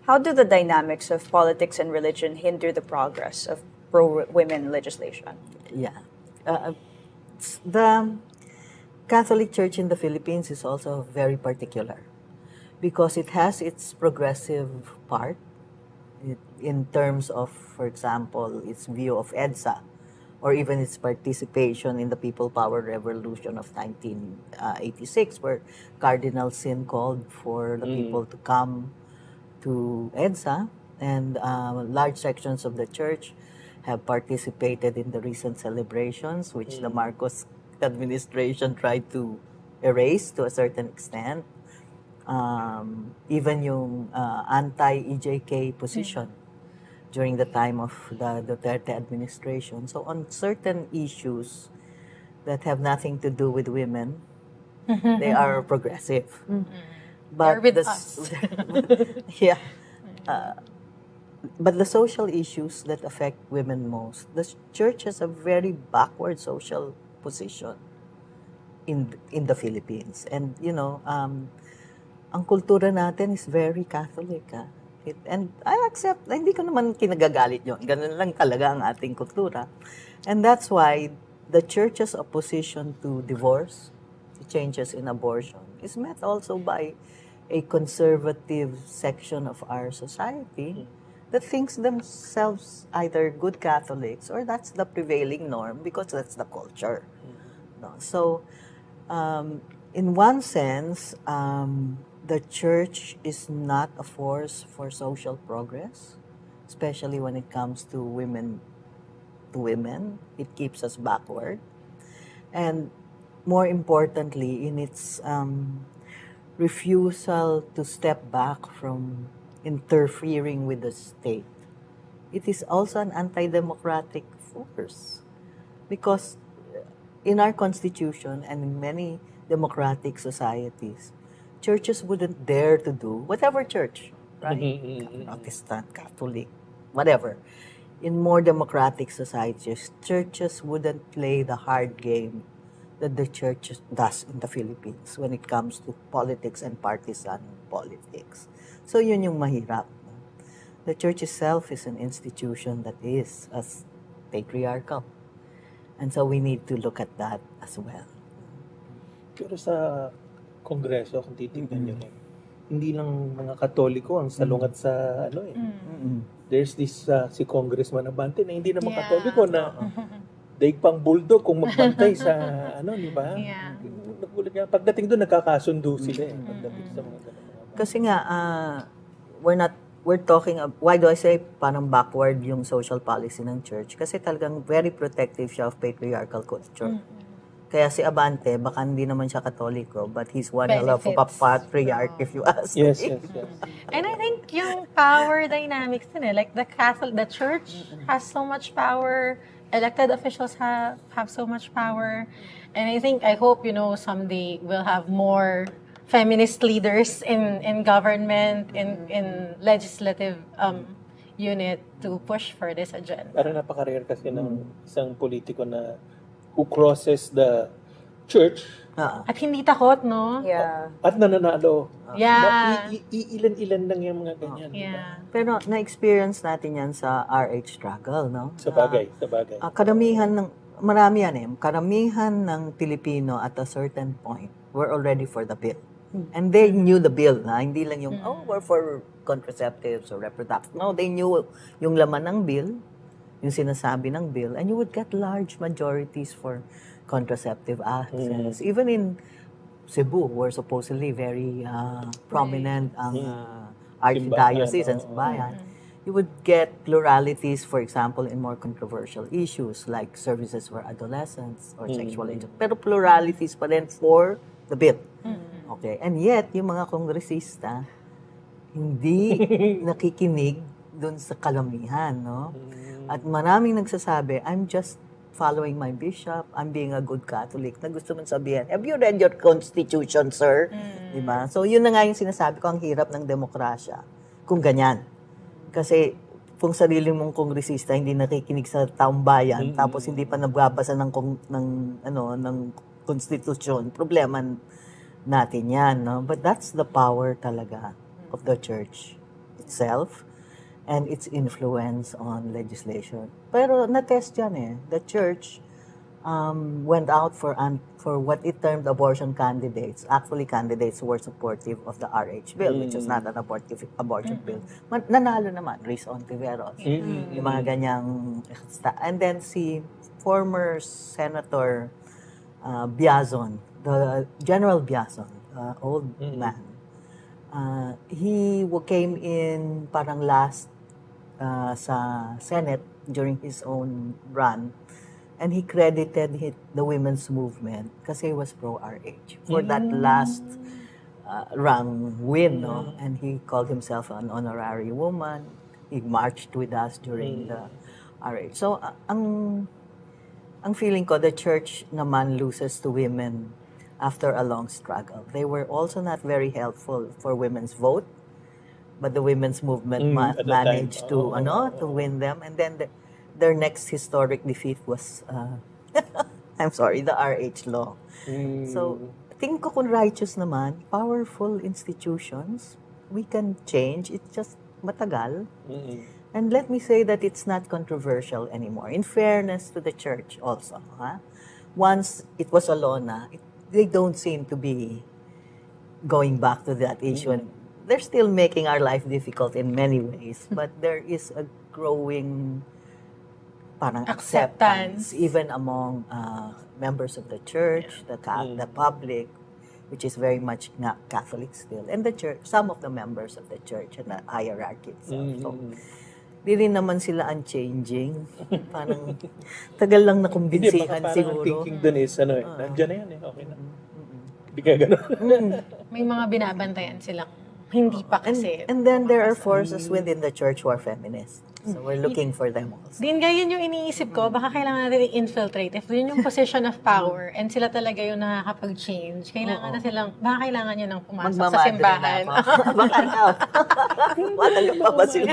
How do the dynamics of politics and religion hinder the progress of pro-women legislation? Yeah. The Catholic Church in the Philippines is also very particular because it has its progressive part in terms of, for example, its view of EDSA or even its participation in the People Power Revolution of 1986, where Cardinal Sin called for the people to come to EDSA, and large sections of the church have participated in the recent celebrations, which the Marcos administration tried to erase to a certain extent. Even yung anti-EJK position during the time of the Duterte administration. So on certain issues that have nothing to do with women, they are progressive. They're with us. Yeah. But the social issues that affect women most, the church has a very backward social position in the Philippines. And, ang kultura natin is very Catholic. And I accept, hindi ko naman kinagagalit yun. Ganun lang talaga ang ating kultura. And that's why the church's opposition to divorce, to changes in abortion, is met also by a conservative section of our society that thinks themselves either good Catholics or that's the prevailing norm because that's the culture. No? So, in one sense, the church is not a force for social progress, especially when it comes to women. It keeps us backward. And more importantly, in its refusal to step back from interfering with the state, it is also an anti-democratic force. Because in our constitution and in many democratic societies, churches wouldn't dare to do, whatever church, right? Protestant, Catholic, whatever. In more democratic societies, churches wouldn't play the hard game that the church does in the Philippines when it comes to politics and partisan politics. So yun yung mahirap. The church itself is an institution that is as patriarchal. And so we need to look at that as well. Pero sa Kongreso, kung titignan nyo rin, hindi lang mga Katoliko ang salungat sa There's this si Congressman Abante na hindi naman Katoliko na daig pang bulldog kung magbantay sa di ba? Yeah. Nagulat nga, pagdating doon nagkakasundo sila pagdating sa mga ganun. Kasi nga, we're talking, why do I say parang backward yung social policy ng church? Kasi talagang very protective siya of patriarchal culture. Kaya si Abante, baka hindi naman siya Katoliko, but he's one hell of a patriarch if you ask me. Yes. And I think yung power dynamics din like the church has so much power, elected officials have so much power, and I hope someday we'll have more feminist leaders in government, in legislative unit to push for this agenda. Parang napaka-rare kasi ng isang politiko na who crosses the church at hindi takot, no? Yeah. at nananalo. Yeah. Ilan-ilan lang yung mga ganyan. Yeah. Pero na-experience natin yan sa RH struggle, no? Sa bagay. Marami yan karamihan ng Pilipino at a certain point were already for the bill. And they knew the bill, na hindi lang yung, we're for contraceptives or reproductive. No, they knew yung laman ng bill, yung sinasabi ng bill, and you would get large majorities for contraceptive access. Even in Cebu, where supposedly very prominent ang archdiocese and simbahan, you would get pluralities, for example, in more controversial issues like services for adolescents or sexual education. Pero pluralities pa rin for the bill. Okay, and yet, yung mga kongresista, hindi nakikinig dun sa kalamihan, no? At maraming nagsasabi, I'm just following my bishop, I'm being a good Catholic, na gusto mong sabihin, have you read your constitution, sir? Diba? So, yun na nga yung sinasabi ko, ang hirap ng demokrasya. Kung ganyan. Kasi, kung sarili mong kongresista hindi nakikinig sa taong bayan, tapos hindi pa nagbabasa ng konstitusyon, problema natin yan, no? But that's the power talaga of the church. itself and its influence on legislation. Pero na-test yan eh. The church went out for what it termed abortion candidates. Actually, candidates who were supportive of the RH bill, which is not an abortion bill. Nanalo naman, Riz Ontiveros. Yung mga ganyang... And then si former Senator Biazon, the General Biazon, old man, he came in parang last sa Senate during his own run, and he credited the women's movement kasi he was pro-RH for that last rung win, no? And he called himself an honorary woman. He marched with us during the RH. So, ang feeling ko, the church naman loses to women after a long struggle. They were also not very helpful for women's vote, but the women's movement managed to win them. And then their next historic defeat was, I'm sorry, the RH law. So, tingin ko kung righteous naman, powerful institutions, we can change. It's just matagal. And let me say that it's not controversial anymore. In fairness to the church also. Once it was a law na, they don't seem to be going back to that issue. And they're still making our life difficult in many ways. But there is a growing parang acceptance even among members of the church, the public, which is very much Catholic still, and the church, some of the members of the church and the hierarchy itself. So, di rin naman sila unchanging. Parang tagal lang nakumbinsihan siguro. Hindi, thinking dun is, nandiyan na yan okay na. Hindi kaya gano'n. May mga binabantayan silang hindi pa kasi. And then there are forces within the church who are feminists. So we're looking for them also. Din ganyan yung iniisip ko, baka kailangan natin i-infiltrate. If yun yung position of power and sila talaga yung nakakapag-change, baka kailangan nyo nang pumasok sa simbahan. Baka na. Matagal pa ba sila?